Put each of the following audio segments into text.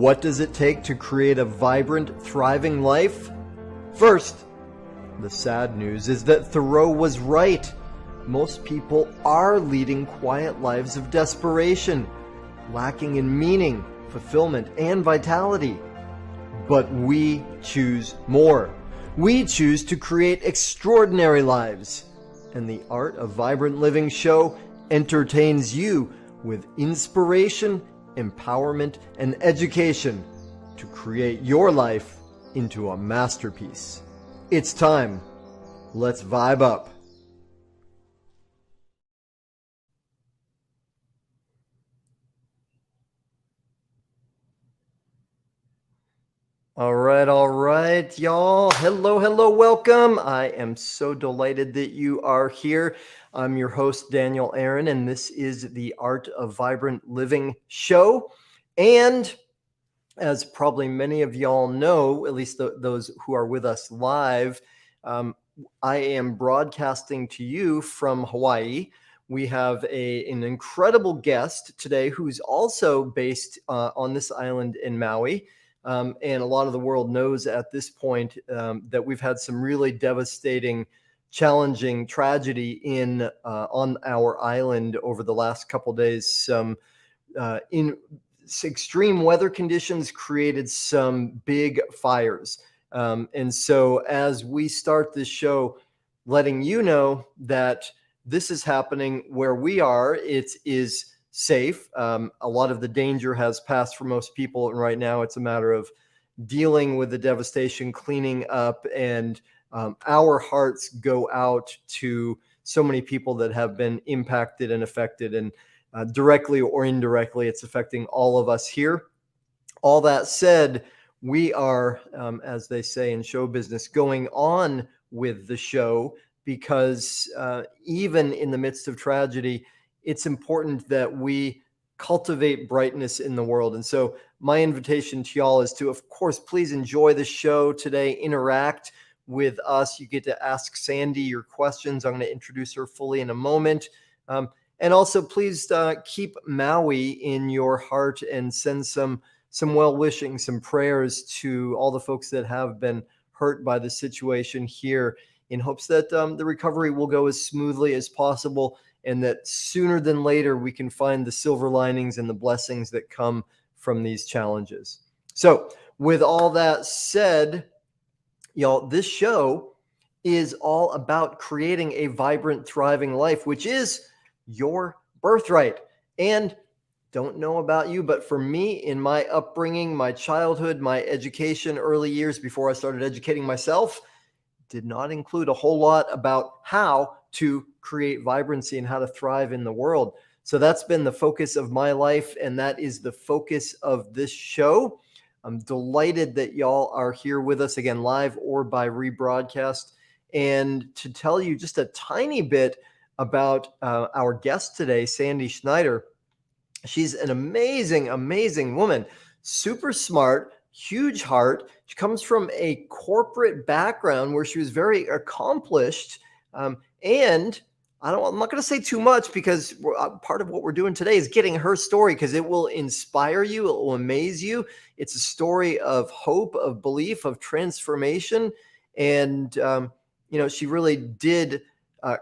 What does it take to create a vibrant, thriving life? First, the sad news is that Thoreau was right. Most people are leading quiet lives of desperation, lacking in meaning, fulfillment, and vitality. But we choose more. We choose to create extraordinary lives. And the Art of Vibrant Living show entertains you with inspiration, empowerment, and education to create your life into a masterpiece. It's time. Let's vibe up. All right, y'all. Hello, welcome. I am so delighted that you are here. I'm your host, Daniel Aaron, and this is the Art of Vibrant Living show. And as probably many of y'all know, at least those who are with us live, I am broadcasting to you from Hawaii. We have an incredible guest today who's also based on this island in Maui. And a lot of the world knows at this point that we've had some really devastating, challenging tragedy on our island over the last couple days. Some extreme weather conditions created some big fires. And so as we start this show, letting you know that this is happening where we are, it is safe. A lot of the danger has passed for most people, and right now it's a matter of dealing with the devastation, cleaning up, and our hearts go out to so many people that have been impacted and affected, and directly or indirectly, it's affecting all of us here. All that said, we are, as they say in show business, going on with the show because even in the midst of tragedy, it's important that we cultivate brightness in the world. And so my invitation to y'all is to, of course, please enjoy the show today, interact with us. You get to ask Sandy your questions. I'm going to introduce her fully in a moment. And also, please keep Maui in your heart and send some well-wishing, some prayers to all the folks that have been hurt by the situation here, in hopes that the recovery will go as smoothly as possible, and that sooner than later we can find the silver linings and the blessings that come from these challenges. So with all that said, y'all, this show is all about creating a vibrant, thriving life, which is your birthright. And don't know about you, but for me, in my upbringing, my childhood, my education, early years before I started educating myself, did not include a whole lot about how to create vibrancy and how to thrive in the world. So that's been the focus of my life, and that is the focus of this show. I'm delighted that y'all are here with us again, live or by rebroadcast, and to tell you just a tiny bit about our guest today, Sandy Schneider. She's an amazing, amazing woman, super smart, huge heart. She comes from a corporate background where she was very accomplished. And I'm not going to say too much because part of what we're doing today is getting her story, because it will inspire you. It will amaze you. It's a story of hope, of belief, of transformation. And, she really did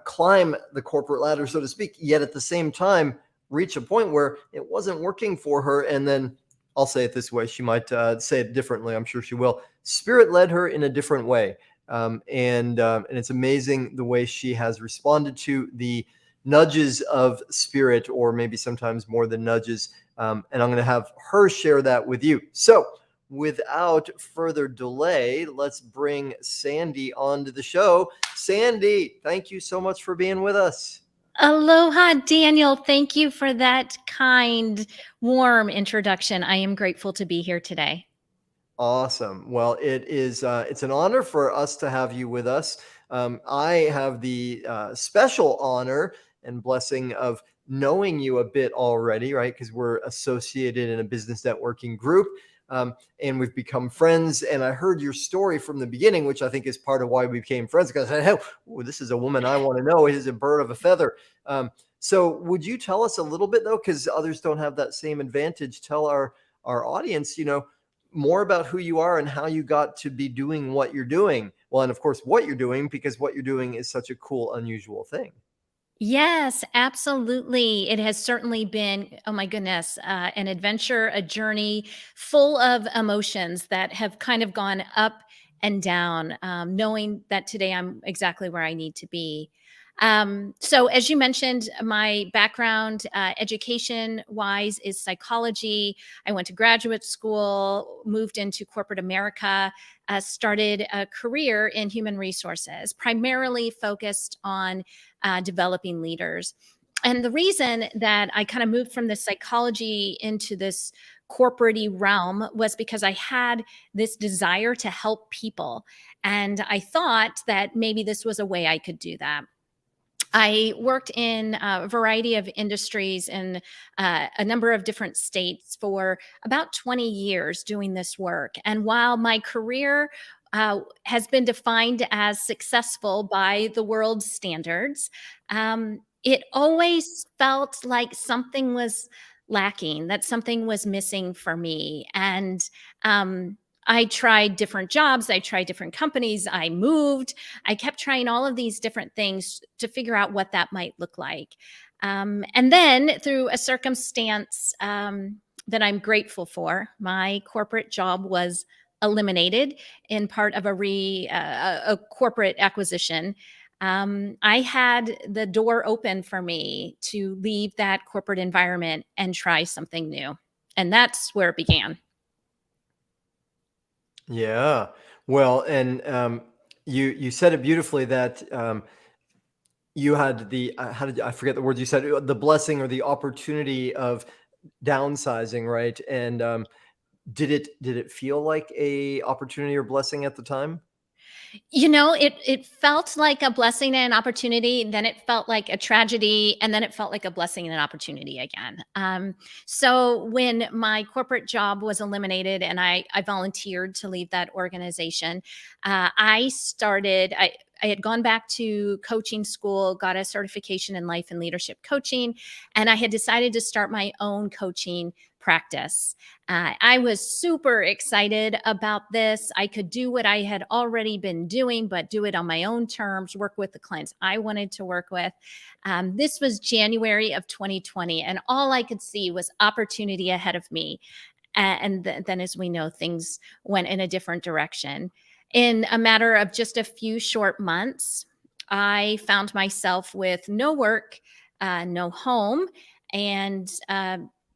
climb the corporate ladder, so to speak, yet at the same time, reach a point where it wasn't working for her. And then I'll say it this way. She might say it differently. I'm sure she will. Spirit led her in a different way. And it's amazing the way she has responded to the nudges of spirit, or maybe sometimes more than nudges. And I'm going to have her share that with you. So without further delay, let's bring Sandy onto the show. Sandy, thank you so much for being with us. Aloha, Daniel. Thank you for that kind, warm introduction. I am grateful to be here today. Awesome. Well, it's an honor for us to have you with us. I have the special honor and blessing of knowing you a bit already, right? Because we're associated in a business networking group, and we've become friends. And I heard your story from the beginning, which I think is part of why we became friends, because I said, hey, this is a woman I want to know. It is a bird of a feather. So would you tell us a little bit, though, because others don't have that same advantage? Tell our our audience, more about who you are and how you got to be doing what you're doing. Well, and of course, what you're doing, because what you're doing is such a cool, unusual thing. Yes, absolutely. It has certainly been, oh my goodness, an adventure, a journey full of emotions that have kind of gone up and down, knowing that today I'm exactly where I need to be. So, as you mentioned, my background, education wise, is psychology. I went to graduate school, moved into corporate America, started a career in human resources, primarily focused on developing leaders. And the reason that I kind of moved from the psychology into this corporate realm was because I had this desire to help people. And I thought that maybe this was a way I could do that. I worked in a variety of industries in a number of different states for about 20 years doing this work. And while my career has been defined as successful by the world's standards, it always felt like something was lacking, that something was missing for me. And I tried different jobs, I tried different companies, I moved. I kept trying all of these different things to figure out what that might look like. And then through a circumstance that I'm grateful for, my corporate job was eliminated in part of a corporate acquisition. I had the door open for me to leave that corporate environment and try something new. And that's where it began. Yeah. Well, and you said it beautifully that you had the how did I forget the word you said, the blessing or the opportunity of downsizing, right? And did it feel like a opportunity or blessing at the time? It felt like a blessing and an opportunity, and then it felt like a tragedy, and then it felt like a blessing and an opportunity again. So when my corporate job was eliminated and I volunteered to leave that organization, I had gone back to coaching school, got a certification in life and leadership coaching, and I had decided to start my own coaching practice. I was super excited about this. I could do what I had already been doing, but do it on my own terms, work with the clients I wanted to work with. This was January of 2020, and all I could see was opportunity ahead of me. Then, as we know, things went in a different direction. In a matter of just a few short months, I found myself with no work, no home, and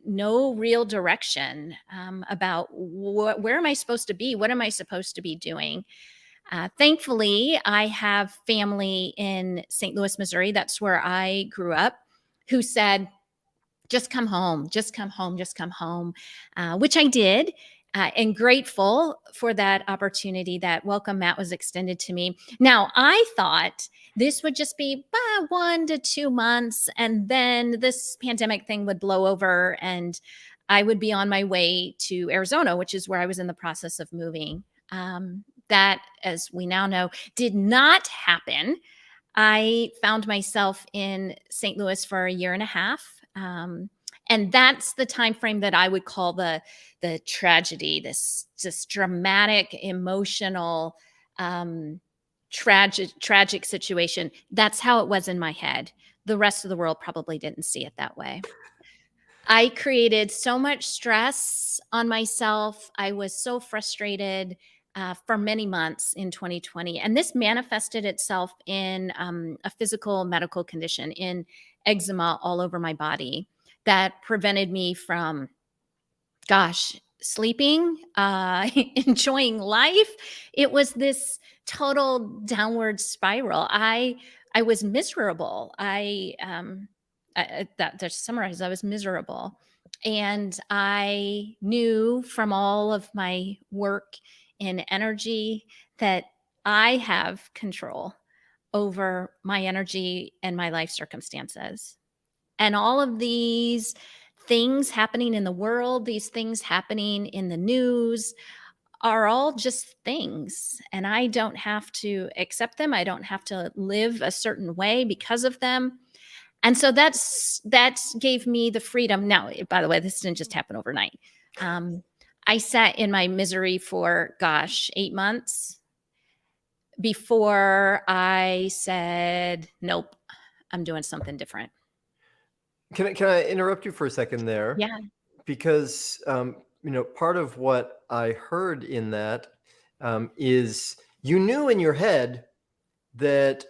no real direction about where am I supposed to be? What am I supposed to be doing? Thankfully, I have family in St. Louis, Missouri. That's where I grew up, who said, just come home, just come home, just come home, which I did. And grateful for that opportunity. That welcome mat was extended to me. Now, I thought this would just be 1 to 2 months, and then this pandemic thing would blow over, and I would be on my way to Arizona, which is where I was in the process of moving. That, as we now know, did not happen. I found myself in St. Louis for a year and a half. And that's the time frame that I would call the tragedy, this dramatic, emotional, tragic situation. That's how it was in my head. The rest of the world probably didn't see it that way. I created so much stress on myself. I was so frustrated for many months in 2020. And this manifested itself in a physical medical condition, in eczema all over my body that prevented me from, sleeping, enjoying life. It was this total downward spiral. I was miserable. That to summarize, I was miserable, and I knew from all of my work in energy that I have control over my energy and my life circumstances. And all of these things happening in the world, these things happening in the news, are all just things. And I don't have to accept them. I don't have to live a certain way because of them. And so that gave me the freedom. Now, by the way, this didn't just happen overnight. I sat in my misery for, gosh, 8 months before I said, nope, I'm doing something different. Can I interrupt you for a second there? Yeah. Because part of what I heard in that is you knew in your head that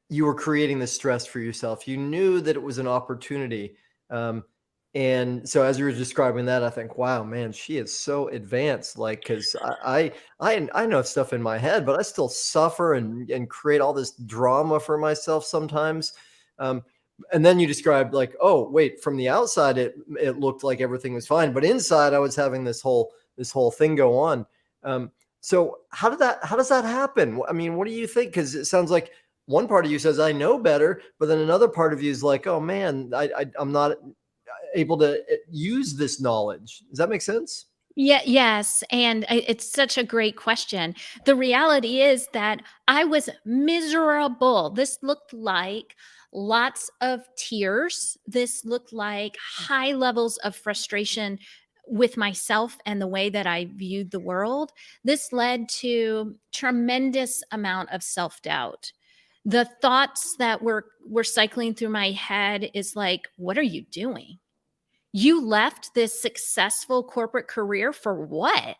you were creating this stress for yourself. You knew that it was an opportunity. Um, and so as you were describing that, I think, wow, man, she is so advanced. Like, because I know stuff in my head, but I still suffer and create all this drama for myself sometimes. Um, and then you described like, oh, wait, from the outside, it looked like everything was fine, but inside, I was having this whole thing go on. So how does that happen? I mean, what do you think? Because it sounds like one part of you says I know better, but then another part of you is like, oh man, I'm not able to use this knowledge. Does that make sense? Yeah, yes, and it's such a great question. The reality is that I was miserable. This looked like lots of tears. This looked like high levels of frustration with myself and the way that I viewed the world. This led to tremendous amount of self-doubt. The thoughts that were cycling through my head is like, what are you doing? You left this successful corporate career for what?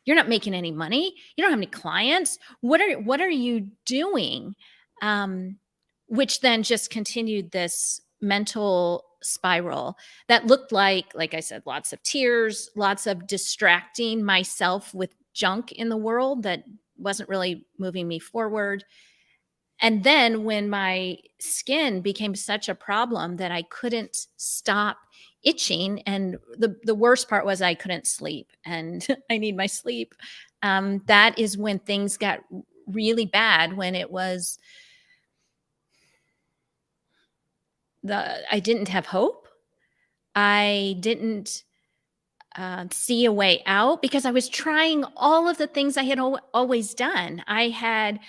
You're not making any money. You don't have any clients. What are you doing? Um, which then just continued this mental spiral that looked like I said, lots of tears, lots of distracting myself with junk in the world that wasn't really moving me forward. And then when my skin became such a problem that I couldn't stop itching, and the worst part was I couldn't sleep, and I need my sleep. That is when things got really bad. When it was I didn't have hope. I didn't see a way out because I was trying all of the things I had always done. I had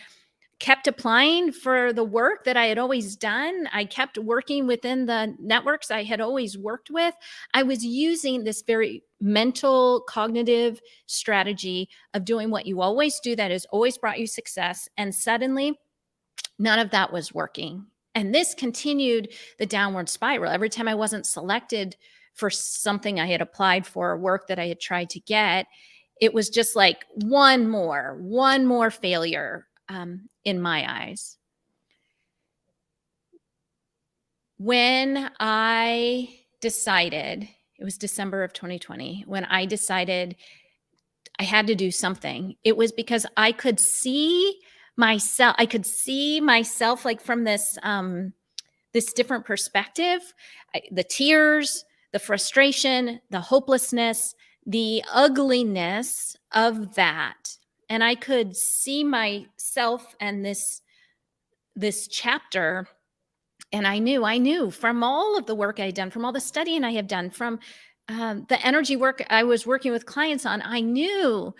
kept applying for the work that I had always done. I kept working within the networks I had always worked with. I was using this very mental, cognitive strategy of doing what you always do that has always brought you success. And suddenly, none of that was working. And this continued the downward spiral. Every time I wasn't selected for something I had applied for, work that I had tried to get, it was just like one more failure in my eyes. When I decided, it was December of 2020, when I decided I had to do something, it was because I could see myself. I could see myself like from this different perspective. The tears, the frustration, the hopelessness, the ugliness of that. And I could see myself and this chapter. And I knew from all of the work I had done, from all the studying I have done, from the energy work I was working with clients on, I knew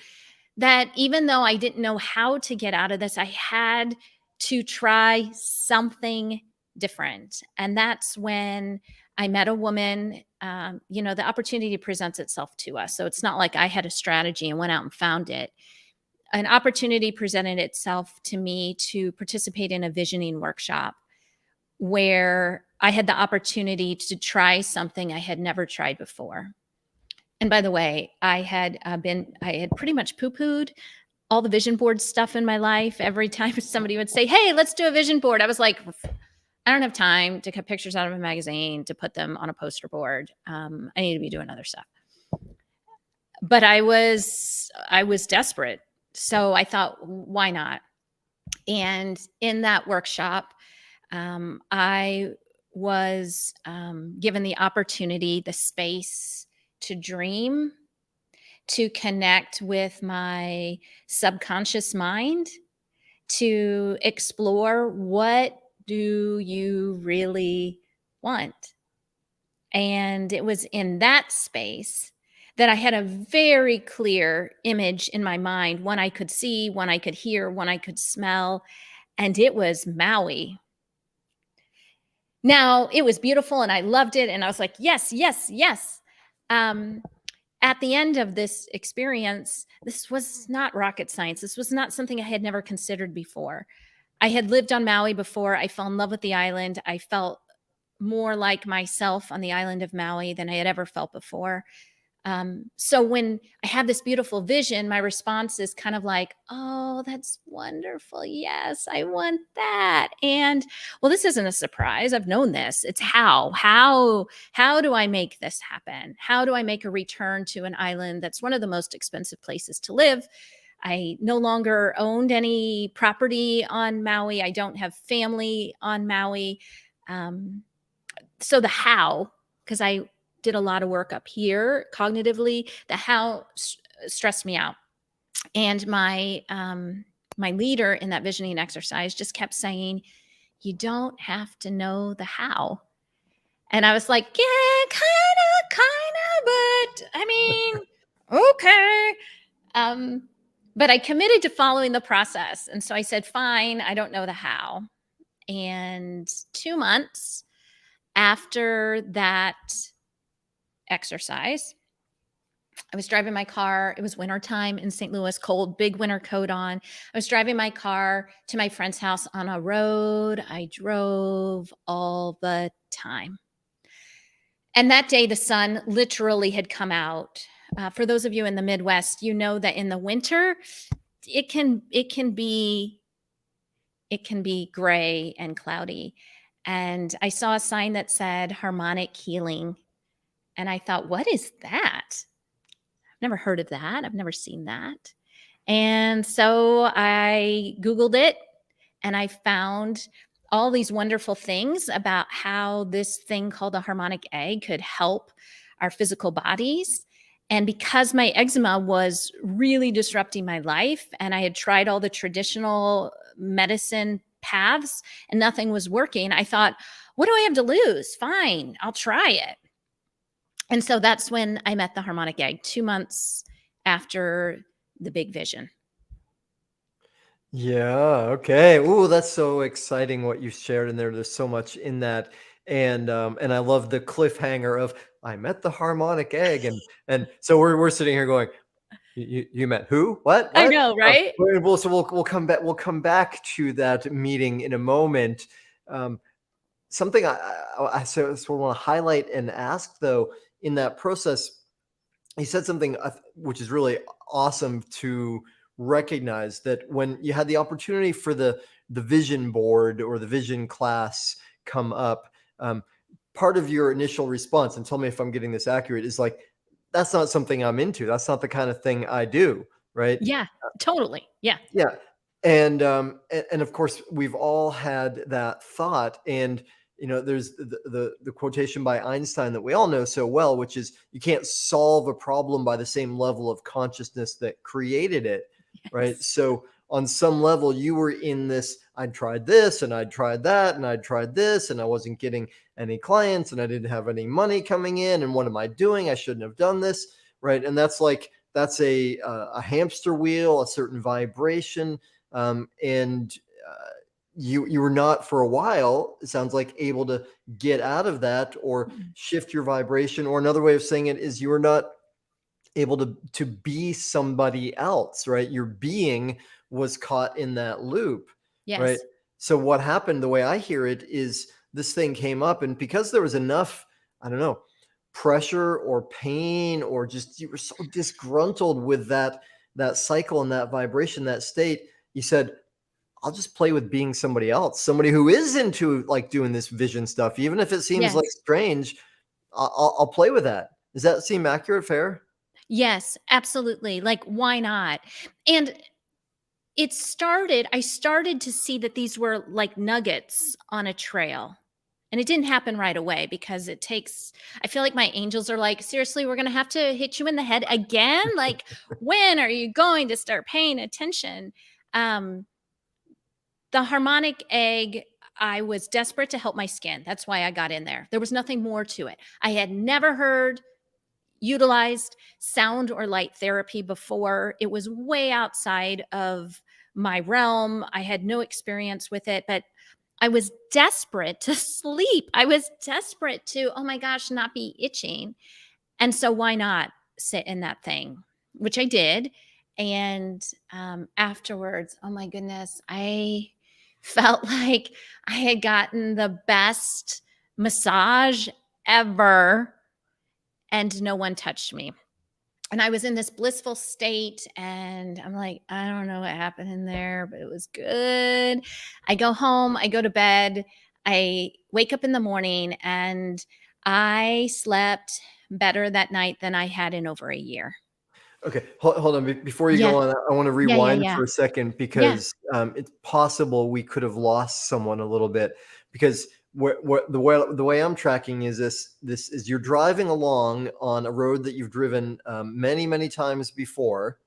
that even though I didn't know how to get out of this, I had to try something different. And that's when I met a woman. The opportunity presents itself to us. So it's not like I had a strategy and went out and found it. An opportunity presented itself to me to participate in a visioning workshop where I had the opportunity to try something I had never tried before. And by the way, I had pretty much poo-pooed all the vision board stuff in my life. Every time somebody would say, "Hey, let's do a vision board," I was like, I don't have time to cut pictures out of a magazine to put them on a poster board. I need to be doing other stuff. But I was desperate. So I thought, why not? And in that workshop, I was given the opportunity, the space to dream, to connect with my subconscious mind, to explore what do you really want. And it was in that space that I had a very clear image in my mind, one I could see, one I could hear, one I could smell, and it was Maui. Now, it was beautiful and I loved it. And I was like, yes, yes, yes. at the end of this experience, this was not rocket science. This was not something I had never considered before. I had lived on Maui before. I fell in love with the island. I felt more like myself on the island of Maui than I had ever felt before. So when I have this beautiful vision, my response is kind of like, oh, that's wonderful. Yes, I want that. And well, this isn't a surprise. I've known this. It's how do I make this happen? How do I make a return to an island that's one of the most expensive places to live? I no longer owned any property on Maui. I don't have family on Maui. Um, so the how, because I did a lot of work up here cognitively, the how stressed me out. And my leader in that visioning exercise just kept saying, you don't have to know the how. And I was like, yeah, kind of, but I mean, okay. But I committed to following the process. And so I said, fine, I don't know the how. And 2 months after that exercise, I was driving my car. It was wintertime in St. Louis, cold, big winter coat on. I was driving my car to my friend's house on a road I drove all the time. And that day, the sun literally had come out. For those of you in the Midwest, you know that in the winter, it can be gray and cloudy. And I saw a sign that said harmonic healing. And I thought, what is that? I've never heard of that. I've never seen that. And so I Googled it and I found all these wonderful things about how this thing called a harmonic egg could help our physical bodies. And because my eczema was really disrupting my life and I had tried all the traditional medicine paths and nothing was working, I thought, what do I have to lose? Fine, I'll try it. And so that's when I met the harmonic egg, 2 months after the big vision. Yeah. Okay. Ooh, that's so exciting what you shared in there. There's so much in that, and I love the cliffhanger of I met the harmonic egg, and so we're sitting here going, you met who? I What? know, right? We'll come back to that meeting in a moment. Um, Something I sort of want to highlight and ask though in that process, he said something which is really awesome to recognize, that when you had the opportunity for the vision board or the vision class come up, part of your initial response, and tell me if I'm getting this accurate, is like, that's not something I'm into. That's not the kind of thing I do. Right. Yeah, totally. Yeah. Yeah. And of course we've all had that thought. And there's the quotation by Einstein that we all know so well, which is, you can't solve a problem by the same level of consciousness that created it. Right. Yes. So on some level you were in this, I'd tried this and I'd tried that and I'd tried this and I wasn't getting any clients and I didn't have any money coming in, and what am I doing? I shouldn't have done this. Right. And that's a hamster wheel, a certain vibration. And you were not, for a while, it sounds like, able to get out of that or shift your vibration. Or another way of saying it is, you were not able to be somebody else, right? Your being was caught in that loop, right? Yes. So what happened, the way I hear it, is this thing came up, and because there was enough, I don't know, pressure or pain, or just you were so disgruntled with that cycle and that vibration, that state, you said, I'll just play with being somebody else, somebody who is into like doing this vision stuff, even if it seems like Yes. strange. I'll play with that. Does that seem accurate, fair? Yes, absolutely. Like, why not? And I started to see that these were like nuggets on a trail. And it didn't happen right away because I feel like my angels are like, seriously, we're going to have to hit you in the head again. Like, when are you going to start paying attention? Um, the harmonic egg, I was desperate to help my skin. That's why I got in there. There was nothing more to it. I had never utilized sound or light therapy before. It was way outside of my realm. I had no experience with it, but I was desperate to sleep. I was desperate to, oh my gosh, not be itching. And so why not? sit in that thing, which I did. And afterwards, oh my goodness, I felt like I had gotten the best massage ever, and no one touched me. And I was in this blissful state, and I'm like, I don't know what happened in there, but it was good. I go home, I go to bed, I wake up in the morning, and I slept better that night than I had in over a year. Okay, hold on. Before you Yeah. go on, I want to Yeah, yeah, rewind yeah. for a second Yeah. because it's possible we could have lost someone a little bit because the way I'm tracking is this is you're driving along on a road that you've driven many times before.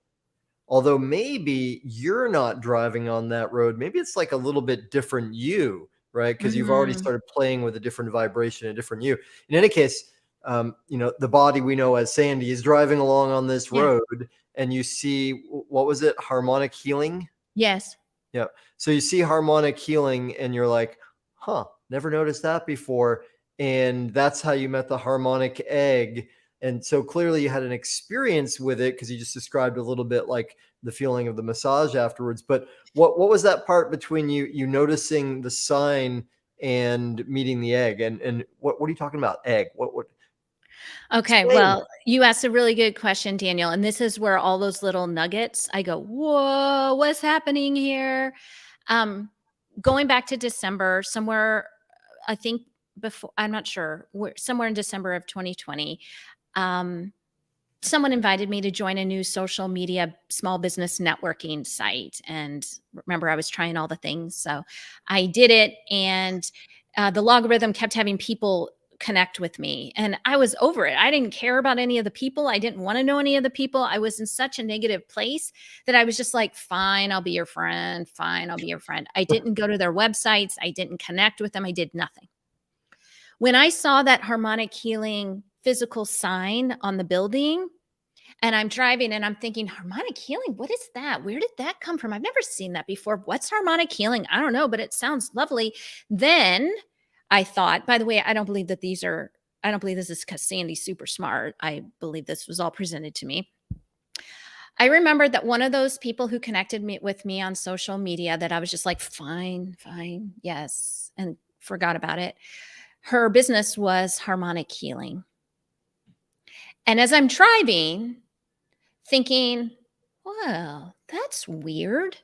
Although maybe you're not driving on that road, maybe it's like a little bit different you, right? Because you've already Mhm. started playing with a different vibration, a different you. In any case, the body we know as Sandy is driving along on this Yeah. road, and you see what was it? Harmonic healing. Yes. Yeah. So you see harmonic healing and you're like, huh, never noticed that before. And that's how you met the harmonic egg. And so clearly you had an experience with it because you just described a little bit like the feeling of the massage afterwards. But what was that part between you noticing the sign and meeting the egg? And what are you talking about? Egg. What Okay, explain well, you asked a really good question, Daniel, and this is where all those little nuggets, I go, "Whoa, what's happening here?" Um, Going back to December, somewhere, I think before, I'm not sure, somewhere in December of 2020, um, someone invited me to join a new social media small business networking site. And remember, I was trying all the things. So I did it. And the logarithm kept having people connect with me. And I was over it. I didn't care about any of the people. I didn't want to know any of the people. I was in such a negative place that I was just like, fine, I'll be your friend. Fine, I'll be your friend. I didn't go to their websites. I didn't connect with them. I did nothing. When I saw that harmonic healing physical sign on the building, and I'm driving and I'm thinking, harmonic healing, what is that? Where did that come from? I've never seen that before. What's harmonic healing? I don't know, but it sounds lovely. Then I thought, by the way, I don't believe this is because Sandy's super smart. I believe this was all presented to me. I remembered that one of those people who connected me with me on social media that I was just like, fine, fine, yes, and forgot about it. Her business was harmonic healing. And as I'm driving, thinking, well, that's weird.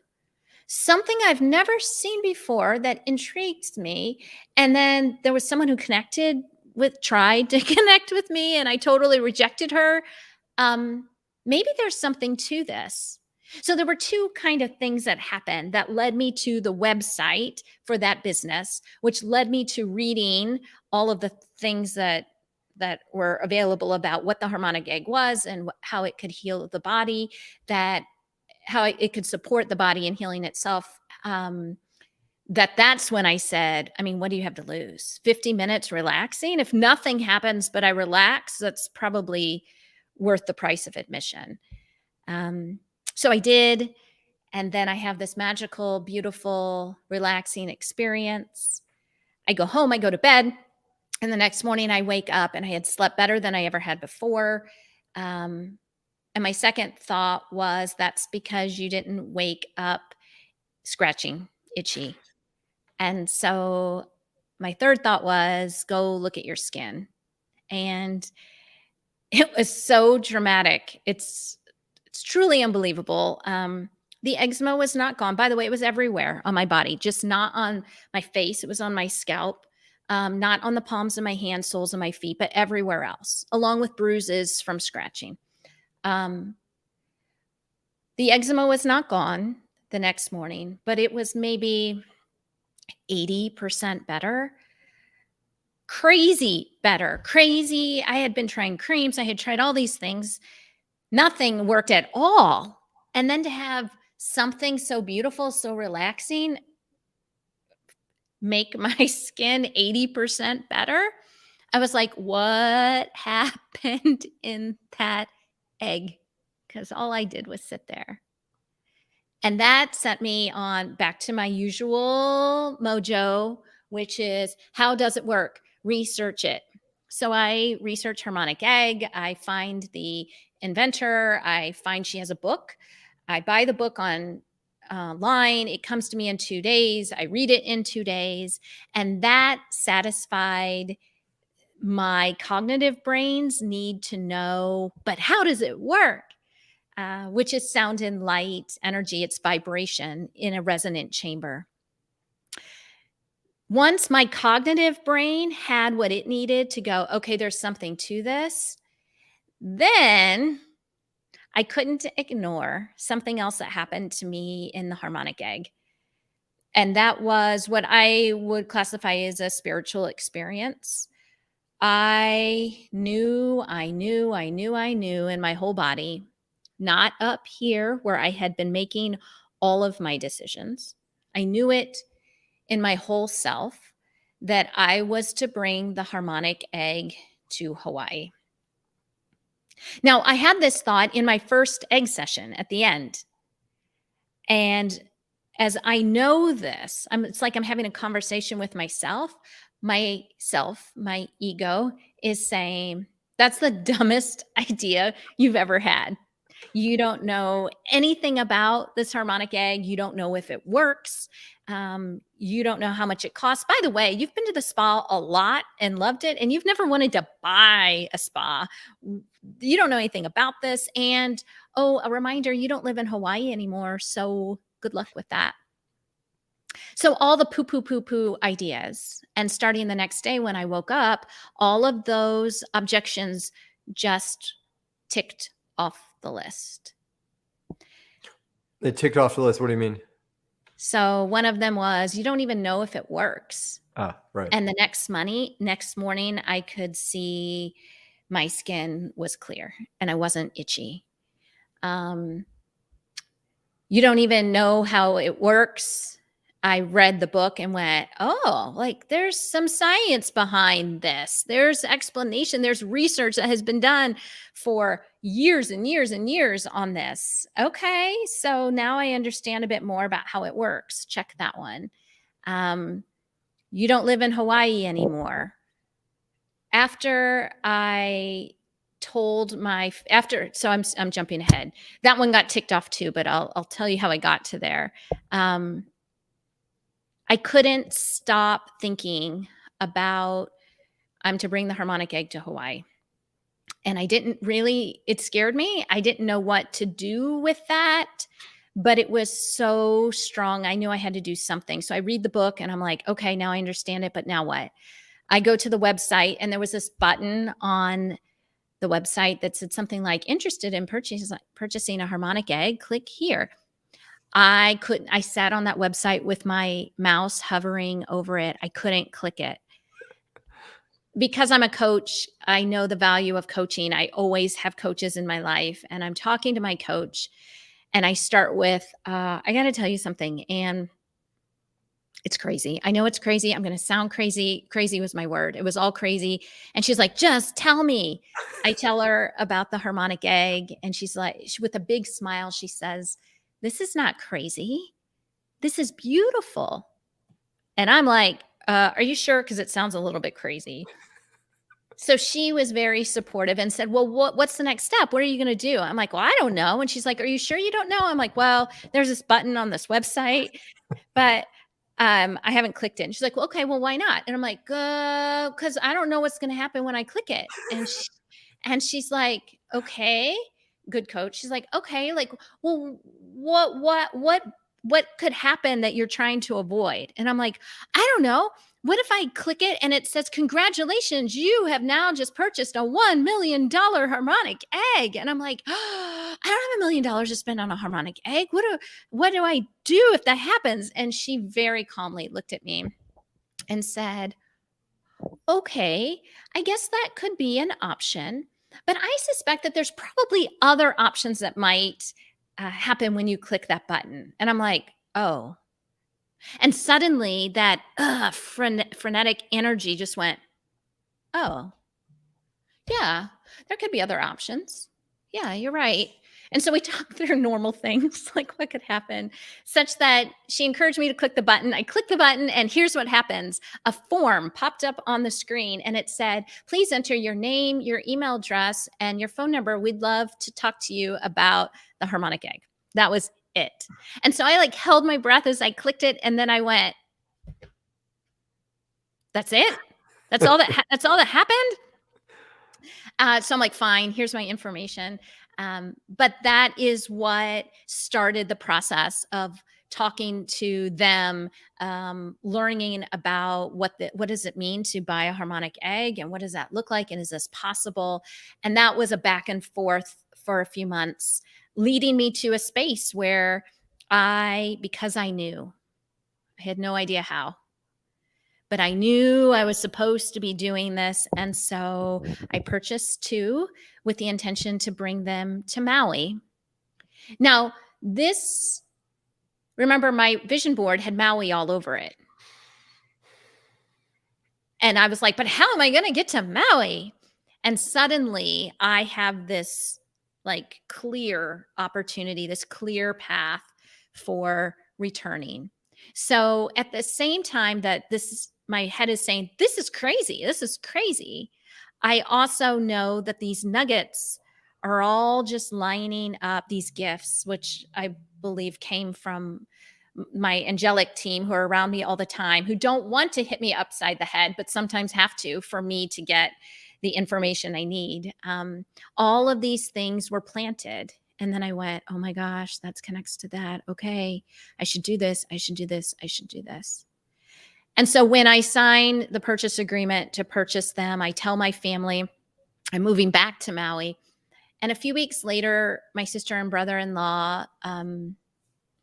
Something I've never seen before that intrigues me. And then there was someone who tried to connect with me, and I totally rejected her. Maybe there's something to this. So there were two kind of things that happened that led me to the website for that business, which led me to reading all of the things that were available about what the harmonic egg was and how it could heal the body, that how it could support the body in healing itself. That's when I said, I mean, what do you have to lose? 50 minutes relaxing? If nothing happens, but I relax, that's probably worth the price of admission. Um, so I did. And then I have this magical, beautiful, relaxing experience. I go home, I go to bed. And the next morning I wake up and I had slept better than I ever had before. Um, and my second thought was, that's because you didn't wake up scratching, itchy. And so my third thought was, go look at your skin. And it was so dramatic. It's truly unbelievable. The eczema was not gone. By the way, it was everywhere on my body, just not on my face. It was on my scalp, not on the palms of my hands, soles of my feet, but everywhere else, along with bruises from scratching. Um, the eczema was not gone the next morning, but it was maybe 80% better. Crazy better. Crazy. I had been trying creams, I had tried all these things. Nothing worked at all. And then to have something so beautiful, so relaxing, make my skin 80% better. I was like, what happened in that egg? Because all I did was sit there. And that sent me on back to my usual mojo, which is, how does it work? Research it. So I research harmonic egg. I find the inventor. I find she has a book. I buy the book on line. It comes to me in 2 days. I read it in 2 days. And that satisfied my cognitive brain's need to know, but how does it work? Which is sound and light, energy, it's vibration in a resonant chamber. Once my cognitive brain had what it needed to go, okay, there's something to this, then I couldn't ignore something else that happened to me in the Harmonic Egg. And that was what I would classify as a spiritual experience. I knew in my whole body, not up here where I had been making all of my decisions. I knew it in my whole self that I was to bring the Harmonic Egg to Hawaii. Now, I had this thought in my first egg session at the end. And as I know this, it's like I'm having a conversation with myself. My ego is saying, that's the dumbest idea you've ever had. You don't know anything about this Harmonic Egg. You don't know if it works. You don't know how much it costs. By the way, you've been to the spa a lot and loved it, and you've never wanted to buy a spa. You don't know anything about this. And oh, a reminder, you don't live in Hawaii anymore. So good luck with that. So all the poo ideas, and starting the next day when I woke up, all of those objections just ticked off the list. It ticked off the list. What do you mean? So one of them was, you don't even know if it works. Right. And the next morning, I could see my skin was clear and I wasn't itchy. You don't even know how it works. I read the book and went, oh, like there's some science behind this. There's explanation. There's research that has been done for years and years and years on this. Okay, so now I understand a bit more about how it works. Check that one. You don't live in Hawaii anymore. After I told so I'm jumping ahead. That one got ticked off too, but I'll tell you how I got to there. I couldn't stop thinking about I'm to bring the Harmonic Egg to Hawaii. And it scared me. I didn't know what to do with that, but it was so strong. I knew I had to do something. So I read the book and I'm like, okay, now I understand it, but now what? I go to the website and there was this button on the website that said something like, interested in purchasing a Harmonic Egg, click here. I sat on that website with my mouse hovering over it. I couldn't click it. Because I'm a coach, I know the value of coaching. I always have coaches in my life, and I'm talking to my coach and I start with, I got to tell you something. And it's crazy. I know it's crazy. I'm going to sound crazy. Crazy was my word. It was all crazy. And she's like, just tell me. I tell her about the Harmonic Egg. And she's like, with a big smile, she says, this is not crazy. This is beautiful. And I'm like, are you sure? Because it sounds a little bit crazy. So she was very supportive and said, well, what's the next step? What are you going to do? I'm like, well, I don't know. And she's like, are you sure you don't know? I'm like, well, there's this button on this website, but I haven't clicked it. And she's like, well, okay, well, why not? And I'm like, because I don't know what's going to happen when I click it. And she's like, okay, good coach. She's like, okay, like, well, what could happen that you're trying to avoid? And I'm like, I don't know. What if I click it and it says, congratulations, you have now just purchased a $1 million Harmonic Egg. And I'm like, oh, I don't have $1 million to spend on a Harmonic Egg. What do I do if that happens? And she very calmly looked at me and said, okay, I guess that could be an option. But I suspect that there's probably other options that might happen when you click that button. And I'm like, oh. And suddenly that frenetic energy just went, oh, yeah, there could be other options. Yeah, you're right. And so we talked through normal things, like what could happen, such that she encouraged me to click the button. I clicked the button, and here's what happens. A form popped up on the screen, and it said, please enter your name, your email address, and your phone number. We'd love to talk to you about the Harmonic Egg. That was it. And so I like held my breath as I clicked it, and then I went, that's it? That's all that happened? So I'm like, fine, here's my information. But that is what started the process of talking to them, learning about what does it mean to buy a harmonic egg, and what does that look like, and is this possible? And that was a back and forth for a few months, leading me to a space where because I knew, I had no idea how, but I knew I was supposed to be doing this. And so I purchased 2 with the intention to bring them to Maui. Now, remember, my vision board had Maui all over it. And I was like, but how am I going to get to Maui? And suddenly I have this like clear opportunity, this clear path for returning. So at the same time that my head is saying, this is crazy. This is crazy. I also know that these nuggets are all just lining up, these gifts, which I believe came from my angelic team, who are around me all the time, who don't want to hit me upside the head, but sometimes have to for me to get the information I need. All of these things were planted. And then I went, oh my gosh, that connects to that. Okay, I should do this. I should do this. I should do this. And so when I sign the purchase agreement to purchase them, I tell my family I'm moving back to Maui. And a few weeks later, my sister and brother-in-law,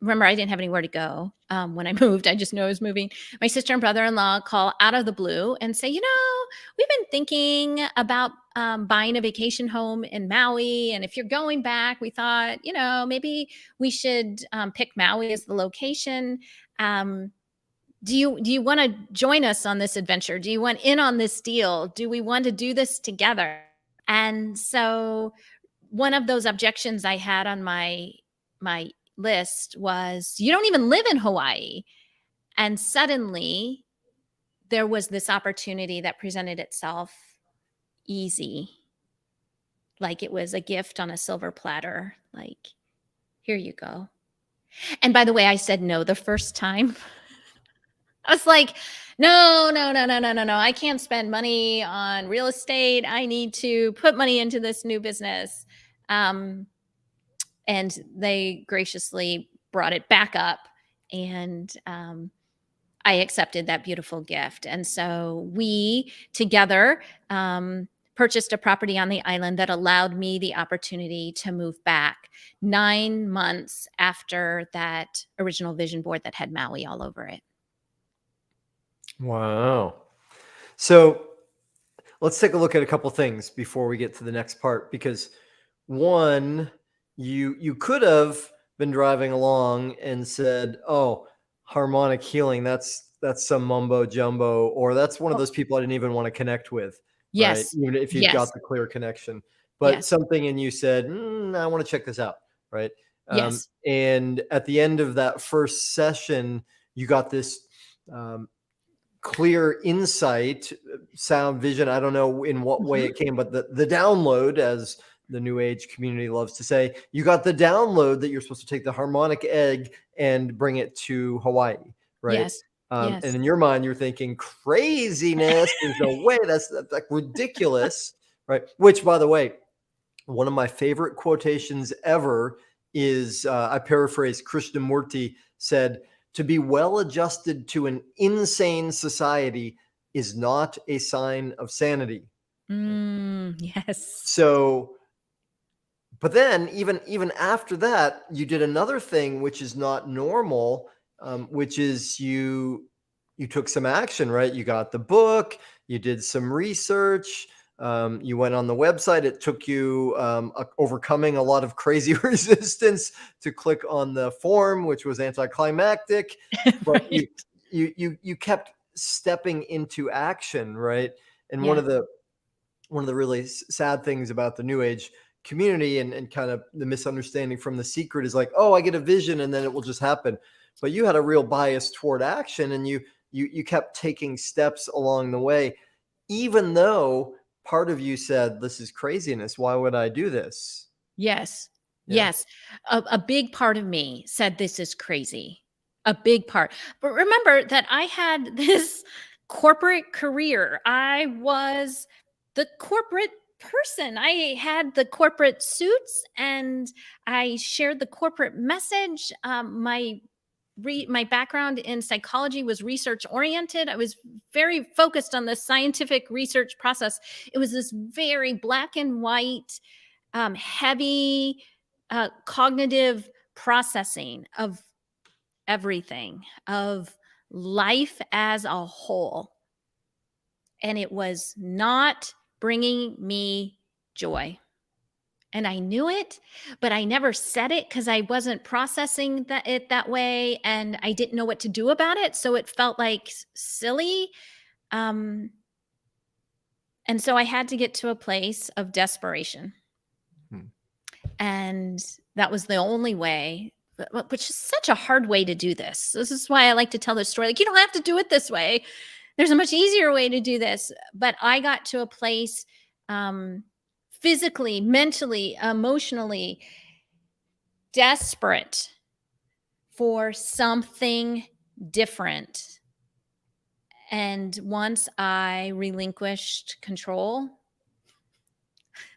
remember, I didn't have anywhere to go when I moved. I just knew I was moving. My sister and brother-in-law call out of the blue and say, we've been thinking about buying a vacation home in Maui. And if you're going back, we thought, maybe we should pick Maui as the location. Do you want to join us on this adventure? Do you want in on this deal? Do we want to do this together? And so one of those objections I had on my list was, you don't even live in Hawaii. And suddenly there was this opportunity that presented itself easy, like it was a gift on a silver platter, like, here you go. And by the way, I said no the first time. I was like, no. I can't spend money on real estate. I need to put money into this new business. And they graciously brought it back up, and I accepted that beautiful gift. And so we together purchased a property on the island that allowed me the opportunity to move back 9 months after that original vision board that had Maui all over it. Wow. So let's take a look at a couple things before we get to the next part, because one, you could have been driving along and said, oh, harmonic healing, that's some mumbo jumbo, or that's one of those people I didn't even want to connect with. Yes. Right? Even if you've got the clear connection, but something in you said, I want to check this out. Right. Yes. And at the end of that first session, you got this clear insight, sound, vision. I don't know in what way it came, but the download, as the New Age community loves to say, you got the download that you're supposed to take the harmonic egg and bring it to Hawaii, right? Yes. And in your mind, you're thinking craziness. There's no way. That's like ridiculous, right? Which, by the way, one of my favorite quotations ever is, I paraphrase, Krishnamurti said, to be well adjusted to an insane society is not a sign of sanity. Yes. So, but then even after that, you did another thing, which is not normal, which is you took some action, right? You got the book, you did some research, you went on the website. It took you overcoming a lot of crazy resistance to click on the form, which was anticlimactic, but Right. you kept stepping into action, right? And one of the really sad things about the New Age community and kind of the misunderstanding from The Secret is like, oh, I get a vision and then it will just happen. But you had a real bias toward action, and you kept taking steps along the way, even though part of you said, this is craziness. Why would I do this? Yes. Yeah. Yes. A big part of me said, this is crazy. A big part. But remember that I had this corporate career. I was the corporate person. I had the corporate suits and I shared the corporate message. My background in psychology was research oriented. I was very focused on the scientific research process. It was this very black and white, heavy cognitive processing of everything, of life as a whole. And it was not bringing me joy. And I knew it, but I never said it because I wasn't processing it that way. And I didn't know what to do about it. So it felt like silly. Um, and so I had to get to a place of desperation. Hmm. And that was the only way, which is such a hard way to do this. This is why I like to tell this story. Like, you don't have to do it this way. There's a much easier way to do this. But I got to a place, physically, mentally, emotionally, desperate for something different. And once I relinquished control,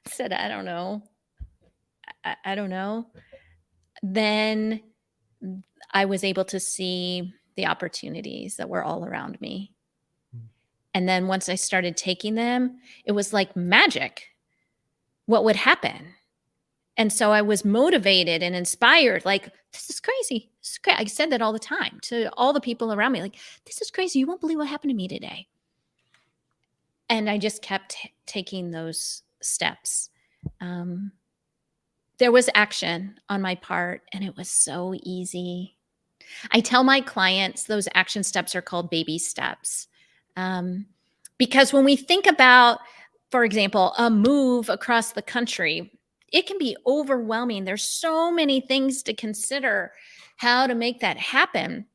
said, I don't know. I don't know. Then I was able to see the opportunities that were all around me. And then once I started taking them, it was like magic. What would happen? And so I was motivated and inspired, like, this is crazy. This is crazy. I said that all the time to all the people around me, like, this is crazy. You won't believe what happened to me today. And I just kept taking those steps. There was action on my part, and it was so easy. I tell my clients those action steps are called baby steps. Because when we think about, for example, a move across the country, it can be overwhelming. There's so many things to consider how to make that happen.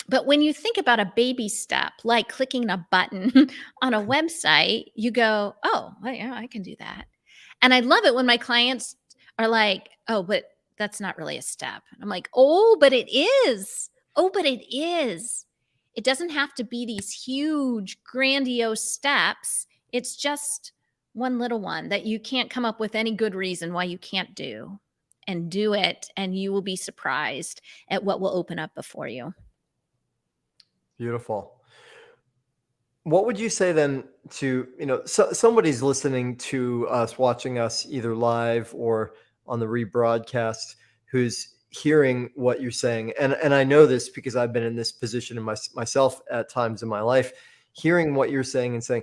But when you think about a baby step, like clicking a button on a website, you go, oh, well, yeah, I can do that. And I love it when my clients are like, oh, but that's not really a step. I'm like, oh, but it is. Oh, but it is. It doesn't have to be these huge, grandiose steps. It's just one little one that you can't come up with any good reason why you can't do. And do it, and you will be surprised at what will open up before you. Beautiful. What would you say then to, somebody's listening to us, watching us either live or on the rebroadcast, who's hearing what you're saying? And I know this because I've been in this position myself at times in my life, hearing what you're saying and saying,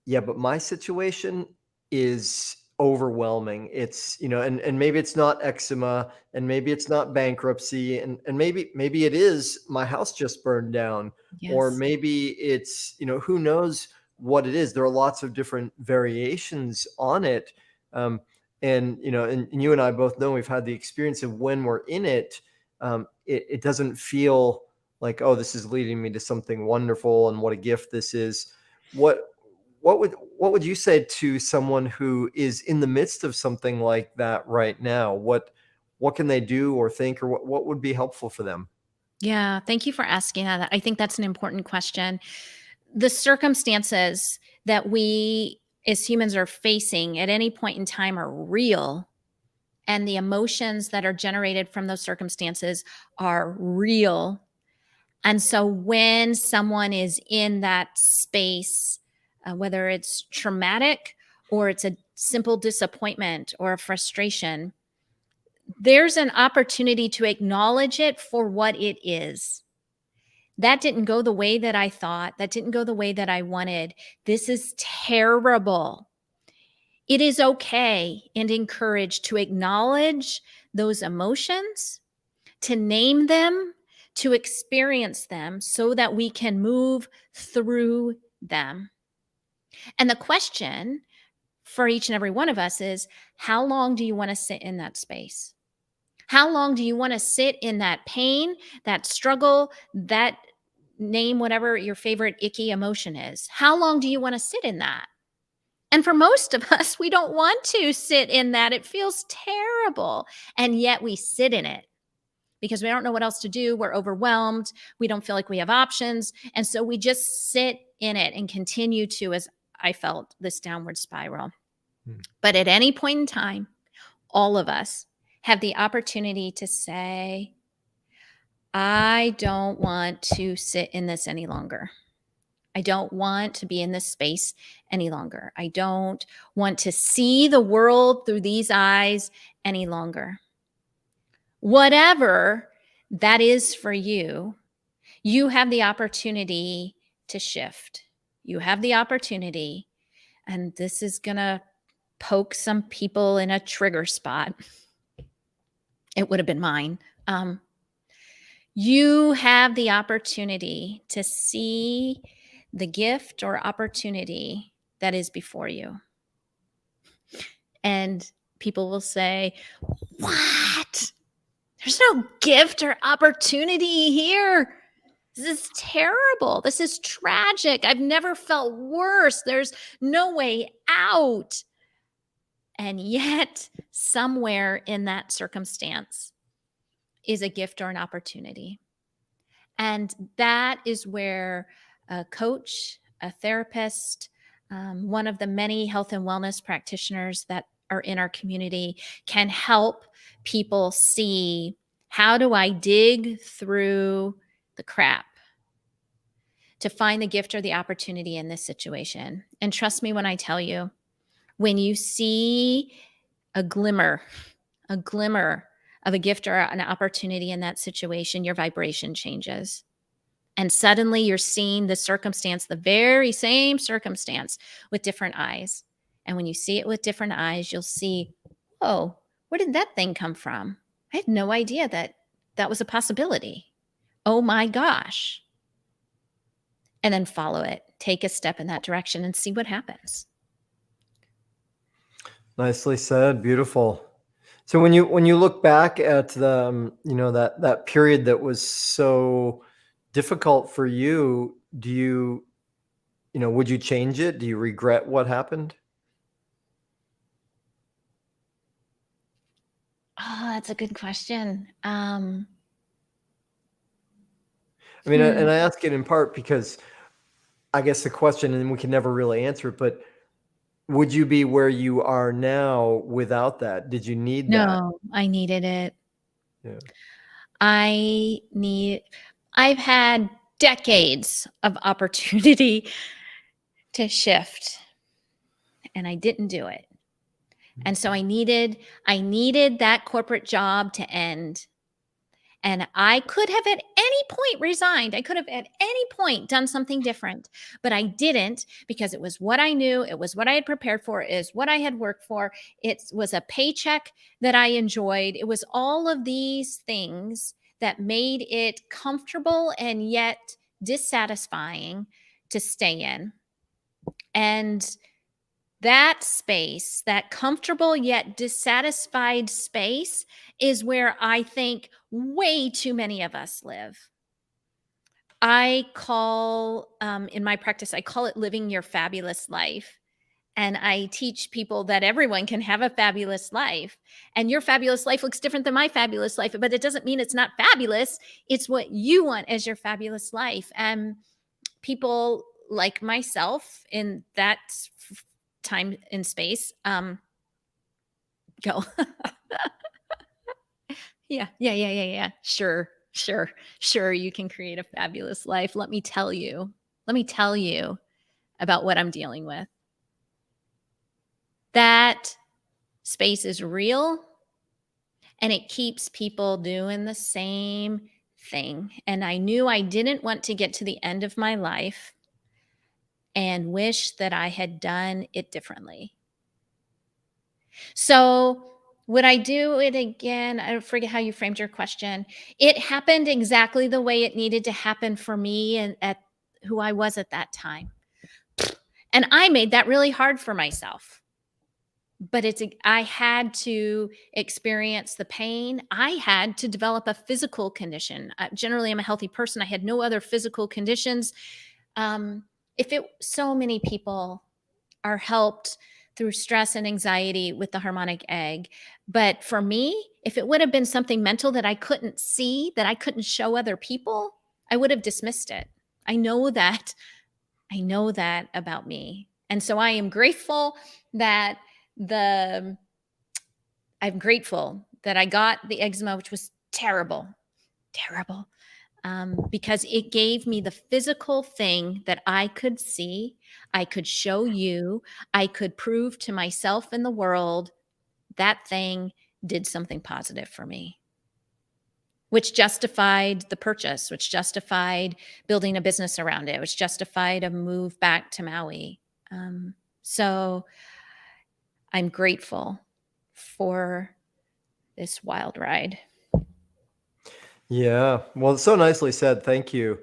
yeah, but my situation is overwhelming. It's, and maybe it's not eczema, and maybe it's not bankruptcy, and maybe it is my house just burned down, or Yes. maybe it's, who knows what it is. There are lots of different variations on it. And, and you and I both know, we've had the experience of when we're in it, it doesn't feel like, oh, this is leading me to something wonderful and what a gift this is. What would you say to someone who is in the midst of something like that right now? What can they do or think, or what would be helpful for them? Yeah, thank you for asking that. I think that's an important question. The circumstances that we as humans are facing at any point in time are real, and the emotions that are generated from those circumstances are real. And so when someone is in that space, whether it's traumatic or it's a simple disappointment or a frustration, there's an opportunity to acknowledge it for what it is. That didn't go the way that I thought. That didn't go the way that I wanted. This is terrible. It is okay and encouraged to acknowledge those emotions, to name them, to experience them so that we can move through them. And the question for each and every one of us is, how long do you want to sit in that space? How long do you want to sit in that pain, that struggle, that name whatever your favorite icky emotion is? How long do you want to sit in that? And for most of us, we don't want to sit in that. It feels terrible. And yet we sit in it because we don't know what else to do. We're overwhelmed. We don't feel like we have options. And so we just sit in it and continue to, as I felt, this downward spiral. But at any point in time, all of us have the opportunity to say, I don't want to sit in this any longer. I don't want to be in this space any longer. I don't want to see the world through these eyes any longer. Whatever that is for you, you have the opportunity to shift. You have the opportunity, and this is going to poke some people in a trigger spot. It would have been mine. You have the opportunity to see the gift or opportunity that is before you. And people will say, what? There's no gift or opportunity here. This is terrible. This is tragic. I've never felt worse. There's no way out. And yet, somewhere in that circumstance is a gift or an opportunity. And that is where a coach, a therapist, one of the many health and wellness practitioners that are in our community can help people see, how do I dig through the crap to find the gift or the opportunity in this situation? And trust me when I tell you, when you see a glimmer of a gift or an opportunity in that situation, your vibration changes. And suddenly you're seeing the circumstance, the very same circumstance, with different eyes. And when you see it with different eyes, you'll see, oh, where did that thing come from? I had no idea that that was a possibility. Oh my gosh. And then follow it. Take a step in that direction and see what happens. Nicely said. Beautiful. So when you look back at the that period that was so difficult for you, do you would you change it? Do you regret what happened? Oh, that's a good question. I mean, and I ask it in part because I guess the question, and we can never really answer it, but would you be where you are now without that? Did you need that? No, I needed it. Yeah. I've had decades of opportunity to shift, and I didn't do it. And so I needed that corporate job to end. And I could have at any point resigned. I could have at any point done something different, but I didn't, because it was what I knew. It was what I had prepared for. It is what I had worked for. It was a paycheck that I enjoyed. It was all of these things that made it comfortable and yet dissatisfying to stay in. And that space, that comfortable yet dissatisfied space, is where I think way too many of us live. I call, in my practice, I call it living your fabulous life. And I teach people that everyone can have a fabulous life. And your fabulous life looks different than my fabulous life, but it doesn't mean it's not fabulous. It's what you want as your fabulous life. And people like myself in that time and space go yeah, sure, you can create a fabulous life. Let me tell you about what I'm dealing with. That space is real, and it keeps people doing the same thing. And I knew I didn't want to get to the end of my life and wish that I had done it differently. So would I do it again? I forget how you framed your question. It happened exactly the way it needed to happen for me and at who I was at that time. And I made that really hard for myself. but I had to experience the pain. I had to develop a physical condition. Generally, I'm a healthy person. I had no other physical conditions. If it so many people are helped through stress and anxiety with the harmonic egg. But for me, if it would have been something mental that I couldn't see, that I couldn't show other people, I would have dismissed it. I know that. I know that about me. And so I am grateful that the I'm grateful that I got the eczema, which was terrible, terrible, because it gave me the physical thing that I could see, I could show you, I could prove to myself and the world that thing did something positive for me, which justified the purchase, which justified building a business around it, which justified a move back to Maui. So I'm grateful for this wild ride. Yeah. Well, it's so nicely said. Thank you.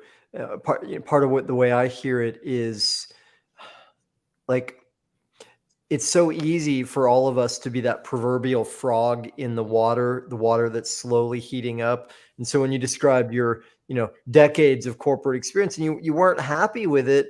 Part of what the way I hear it is like it's so easy for all of us to be that proverbial frog in the water that's slowly heating up. And so when you described your, decades of corporate experience and you weren't happy with it,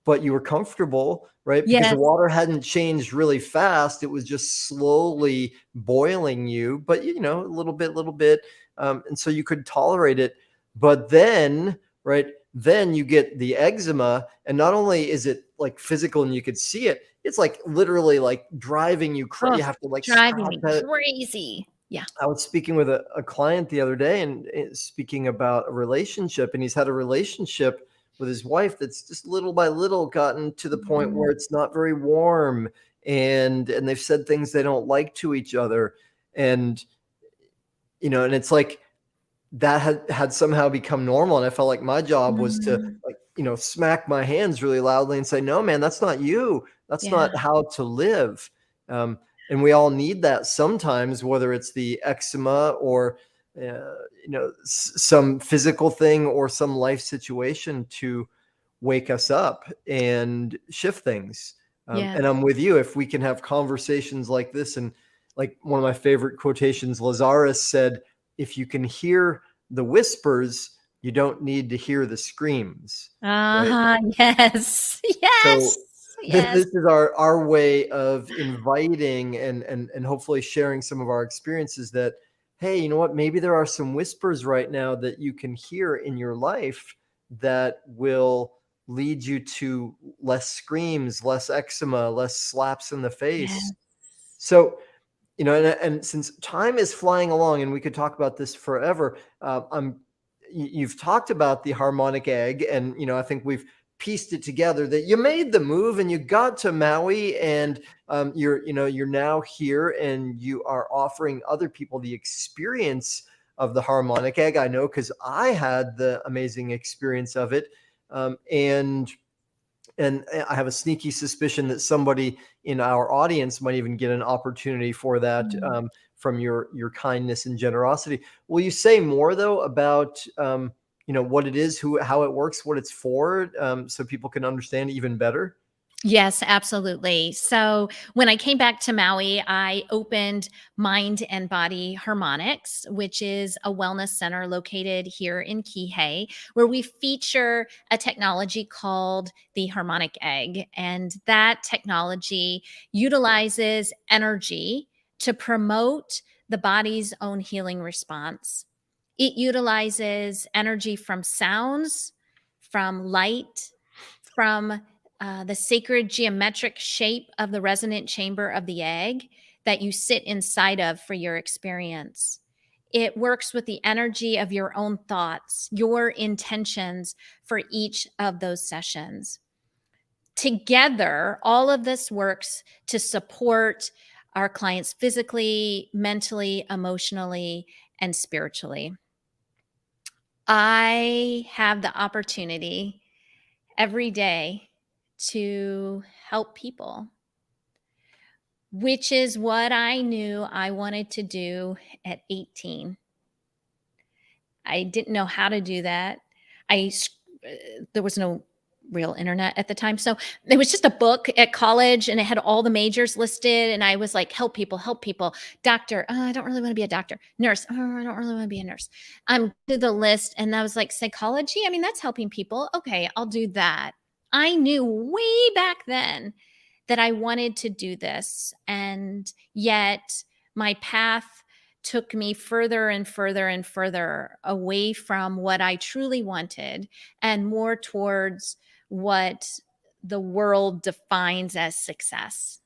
but you were comfortable, right? Because the Yes. water hadn't changed really fast. It was just slowly boiling you, but a little bit. And so you could tolerate it. But then, right, then you get the eczema, and not only is it like physical and you could see it, it's like literally like driving you Oh, you have to like driving scratch me at it. crazy. Yeah. I was speaking with a client the other day and speaking about a relationship, and he's had a relationship with his wife that's just little by little gotten to the point Mhm. where it's not very warm, and they've said things they don't like to each other. And and it's like that had somehow become normal, and I felt like my job was to, Mhm. like, smack my hands really loudly and say, "No, man, that's not you. That's Yeah. not how to live." And we all need that sometimes, whether it's the eczema or, some physical thing or some life situation to wake us up and shift things. Yes. And I'm with you. If we can have conversations like this, and like one of my favorite quotations, Lazarus said, if you can hear the whispers, you don't need to hear the screams, right? Uh-huh. Yes. Yes. So Yes. this is our way of inviting and hopefully sharing some of our experiences that, hey, you know what? Maybe there are some whispers right now that you can hear in your life that will lead you to less screams, less eczema, less slaps in the face. Yes. So and since time is flying along, and we could talk about this forever, you've talked about the harmonic egg, and I think we've pieced it together that you made the move and you got to Maui, and you're now here, and you are offering other people the experience of the harmonic egg. I know because I had the amazing experience of it, and I have a sneaky suspicion that somebody in our audience might even get an opportunity for that, Mm. from your kindness and generosity. Will you say more though about what it is, how it works, what it's for, so people can understand even better? Yes, absolutely. So when I came back to Maui, I opened Mind and Body Harmonics, which is a wellness center located here in Kihei, where we feature a technology called the Harmonic Egg. And that technology utilizes energy to promote the body's own healing response. It utilizes energy from sounds, from light, from the sacred geometric shape of the resonant chamber of the egg that you sit inside of for your experience. It works with the energy of your own thoughts, your intentions for each of those sessions. Together, all of this works to support our clients physically, mentally, emotionally, and spiritually. I have the opportunity every day to help people, which is what I knew I wanted to do at 18. I didn't know how to do that. I there was no real internet at the time. So it was just a book at college and it had all the majors listed. And I was like, help people. Doctor, I don't really want to be a doctor. Nurse, I don't really want to be a nurse. I'm to the list. And I was like, psychology. I mean, that's helping people. Okay, I'll do that. I knew way back then that I wanted to do this. And yet my path took me further and further and further away from what I truly wanted and more towards what the world defines as success.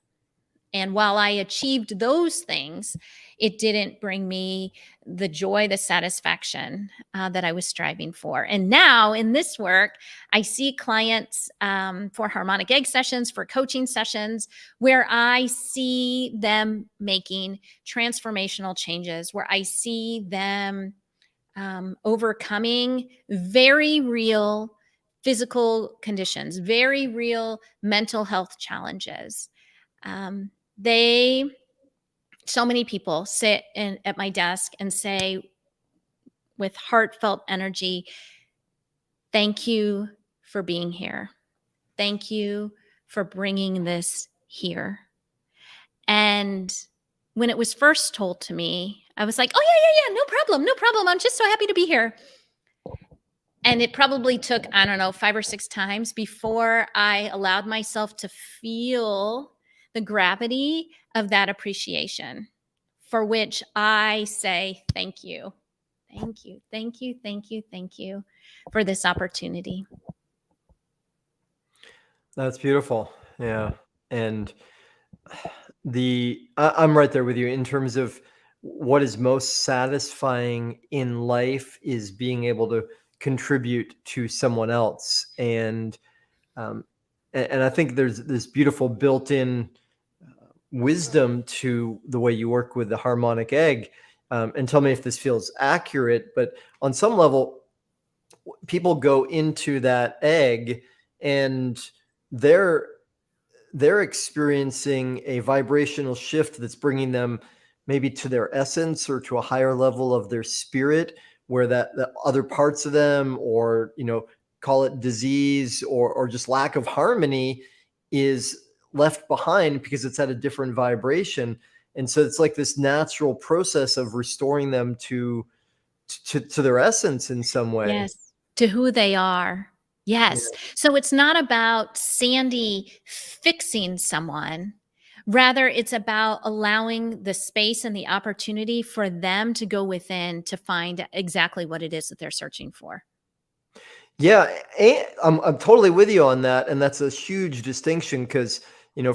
And while I achieved those things, it didn't bring me the joy, the satisfaction that I was striving for. And now in this work, I see clients for harmonic egg sessions, for coaching sessions, where I see them making transformational changes, where I see them overcoming very real physical conditions, very real mental health challenges. They so many people sit at my desk and say with heartfelt energy, thank you for being here. Thank you for bringing this here. And when it was first told to me, I was like, oh, yeah, no problem. I'm just so happy to be here. And it probably took, I don't know, 5 or 6 times before I allowed myself to feel the gravity of that appreciation, for which I say thank you. Thank you, thank you, thank you, thank you for this opportunity. That's beautiful. Yeah. And I'm right there with you in terms of what is most satisfying in life is being able to contribute to someone else. Um, and I think there's this beautiful built-in wisdom to the way you work with the harmonic egg. And tell me if this feels accurate, but on some level, people go into that egg and they're experiencing a vibrational shift that's bringing them maybe to their essence or to a higher level of their spirit, where that the other parts of them, or call it disease or just lack of harmony, is left behind because it's at a different vibration. And so it's like this natural process of restoring them to their essence in some way. Yes, to who they are. Yeah. Yes. So it's not about Sandy fixing someone. Rather, it's about allowing the space and the opportunity for them to go within to find exactly what it is that they're searching for. Yeah, and I'm totally with you on that, and that's a huge distinction because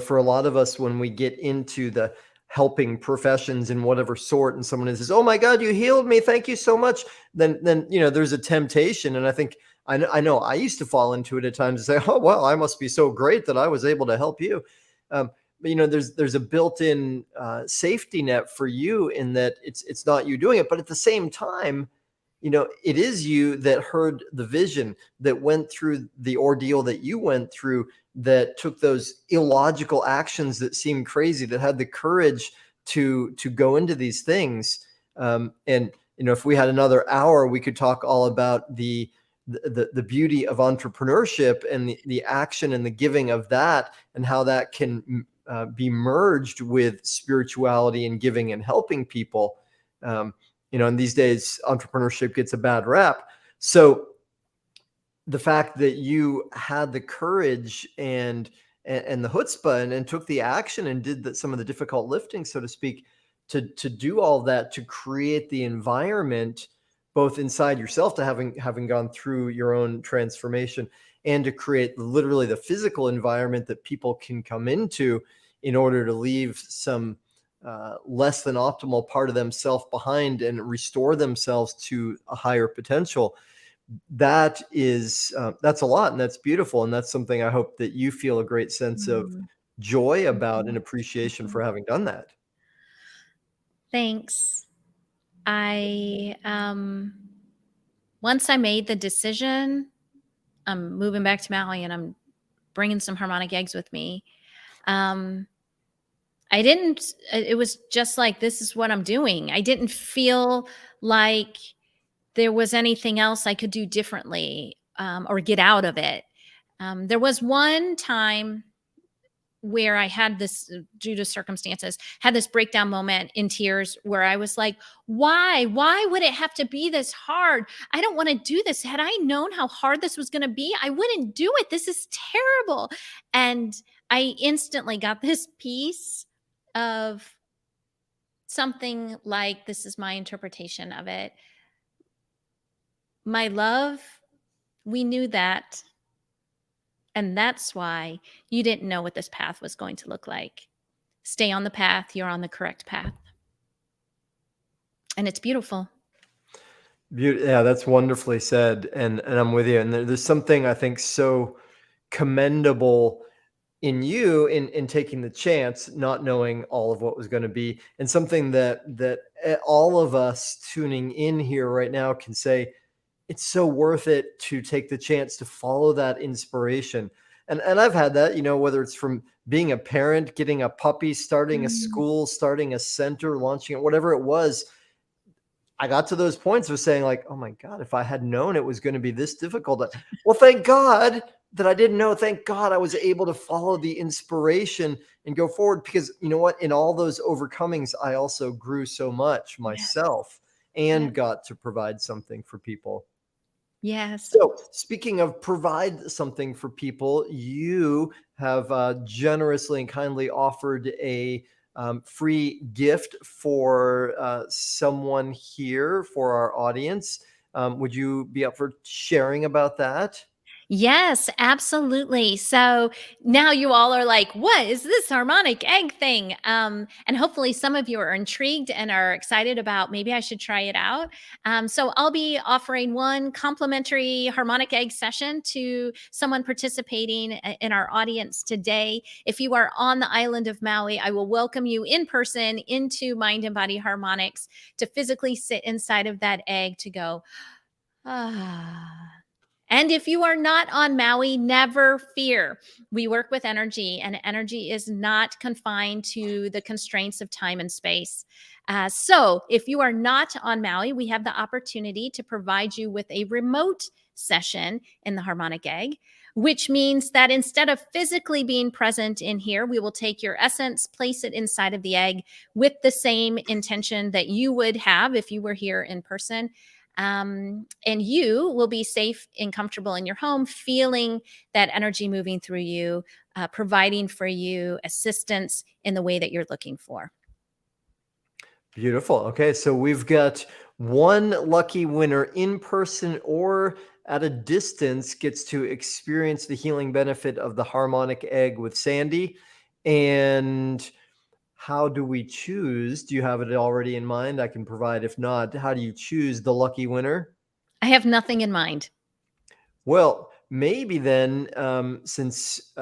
for a lot of us, when we get into the helping professions in whatever sort, and someone says, "Oh my God, you healed me, thank you so much," then there's a temptation, and I think I know I used to fall into it at times and say, "Oh well, I must be so great that I was able to help you." But there's a built-in safety net for you in that it's not you doing it, but at the same time, it is you that heard the vision, that went through the ordeal that you went through, that took those illogical actions that seemed crazy, that had the courage to go into these things. And if we had another hour, we could talk all about the beauty of entrepreneurship and the action and the giving of that, and how that can be merged with spirituality and giving and helping people. And these days entrepreneurship gets a bad rap. So the fact that you had the courage and the chutzpah and took the action and did some of the difficult lifting, so to speak, to do all that, to create the environment both inside yourself, to having gone through your own transformation, and to create literally the physical environment that people can come into in order to leave some less than optimal part of themselves behind and restore themselves to a higher potential. That's a lot, and that's beautiful, and that's something I hope that you feel a great sense of joy about and appreciation for having done that. Thanks. I once I made the decision, I'm moving back to Maui and I'm bringing some harmonic eggs with me. It was just like, this is what I'm doing. I didn't feel like there was anything else I could do differently or get out of it. There was one time where I had this, due to circumstances, had this breakdown moment in tears where I was like, why? Why would it have to be this hard? I don't want to do this. Had I known how hard this was going to be, I wouldn't do it. This is terrible. And I instantly got this piece of something like, this is my interpretation of it. My love, we knew that. And that's why you didn't know what this path was going to look like. Stay on the path. You're on the correct path. And it's beautiful. Yeah, that's wonderfully said. And I'm with you. And there's something I think so commendable in you in taking the chance, not knowing all of what was going to be, and something that all of us tuning in here right now can say, it's so worth it to take the chance to follow that inspiration. And I've had that, whether it's from being a parent, getting a puppy, starting a school, starting a center, launching it, whatever it was. I got to those points of saying like, oh my God, if I had known it was going to be this difficult, well, thank God that I didn't know. Thank God I was able to follow the inspiration and go forward, because you know what, in all those overcomings, I also grew so much myself and got to provide something for people. Yes. So speaking of provide something for people, you have generously and kindly offered a free gift for someone here for our audience. Would you be up for sharing about that? Yes, absolutely. So now you all are like, what is this harmonic egg thing? And hopefully some of you are intrigued and are excited about, maybe I should try it out. So I'll be offering one complimentary harmonic egg session to someone participating in our audience today. If you are on the island of Maui, I will welcome you in person into Mind and Body Harmonics to physically sit inside of that egg to go, ah. And if you are not on Maui, never fear. We work with energy, and energy is not confined to the constraints of time and space. So if you are not on Maui, we have the opportunity to provide you with a remote session in the Harmonic Egg, which means that instead of physically being present in here, we will take your essence, place it inside of the egg with the same intention that you would have if you were here in person. And you will be safe and comfortable in your home, feeling that energy moving through you, providing for you assistance in the way that you're looking for. Beautiful. Okay, so we've got one lucky winner in person or at a distance gets to experience the healing benefit of the harmonic egg with Sandy. And how do we choose? Do you have it already in mind? I can provide. If not, how do you choose the lucky winner? I have nothing in mind. Well, maybe then, since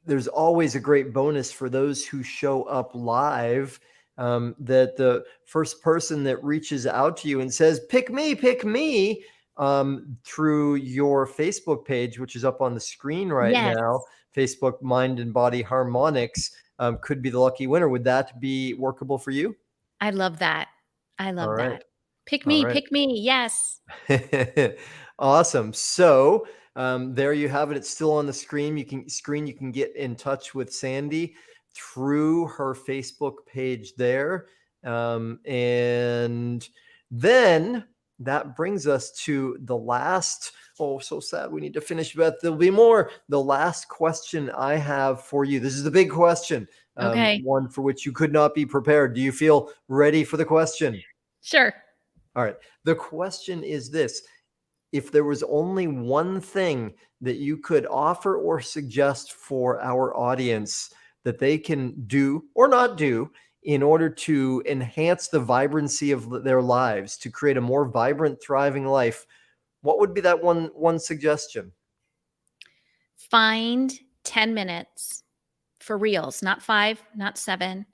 there's always a great bonus for those who show up live, that the first person that reaches out to you and says, pick me, through your Facebook page, which is up on the screen right Yes, now, Facebook Mind and Body Harmonics, could be the lucky winner. Would that be workable for you? I love that. I All love right. that. Pick All me, right. pick me. Yes. Awesome. So there you have it. It's still on the screen. You can get in touch with Sandy through her Facebook page there. And then that brings us to the last. Oh, so sad. We need to finish, but there'll be more. The last question I have for you. This is the big question. Okay. One for which you could not be prepared. Do you feel ready for the question? Sure. All right. The question is this: if there was only one thing that you could offer or suggest for our audience that they can do or not do in order to enhance the vibrancy of their lives, to create a more vibrant, thriving life, what would be that one suggestion? Find 10 minutes for reals, not 5, not 7.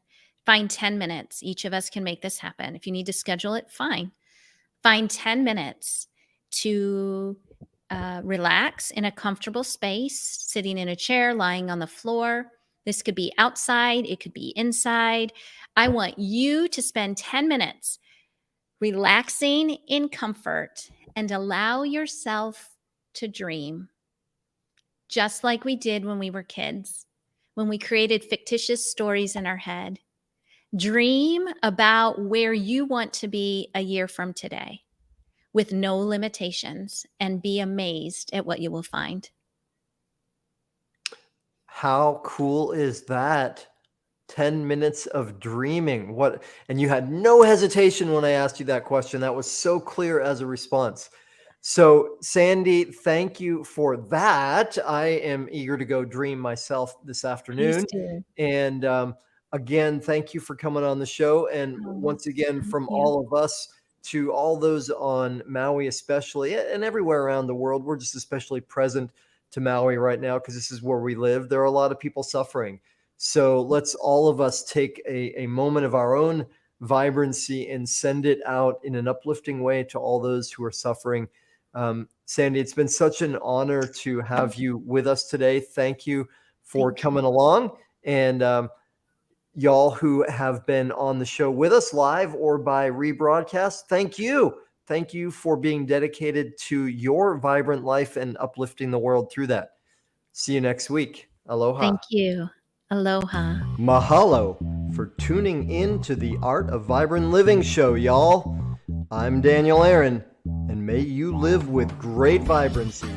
Find 10 minutes. Each of us can make this happen. If you need to schedule it, fine. Find 10 minutes to relax in a comfortable space, sitting in a chair, lying on the floor. This could be outside, it could be inside. I want you to spend 10 minutes relaxing in comfort and allow yourself to dream. just like we did when we were kids, when we created fictitious stories in our head. Dream about where you want to be a year from today with no limitations, and be amazed at what you will find. How cool is that? 10 minutes of dreaming. What? And you had no hesitation when I asked you that question. That was so clear as a response. So, Sandy, thank you for that. I am eager to go dream myself this Please afternoon. do. And again, thank you for coming on the show. And Oh, once again, thank from you. all of us to all those on Maui, especially, and everywhere around the world, we're just especially present to Maui right now because this is where we live. There are a lot of people suffering. So let's all of us take a moment of our own vibrancy and send it out in an uplifting way to all those who are suffering. Sandy, it's been such an honor to have you with us today. Thank you for Thank you. coming along. And y'all who have been on the show with us live or by rebroadcast, thank you. Thank you for being dedicated to your vibrant life and uplifting the world through that. See you next week. Aloha. Thank you. Aloha. Mahalo for tuning in to the Art of Vibrant Living show, y'all. I'm Daniel Aaron, and may you live with great vibrancy.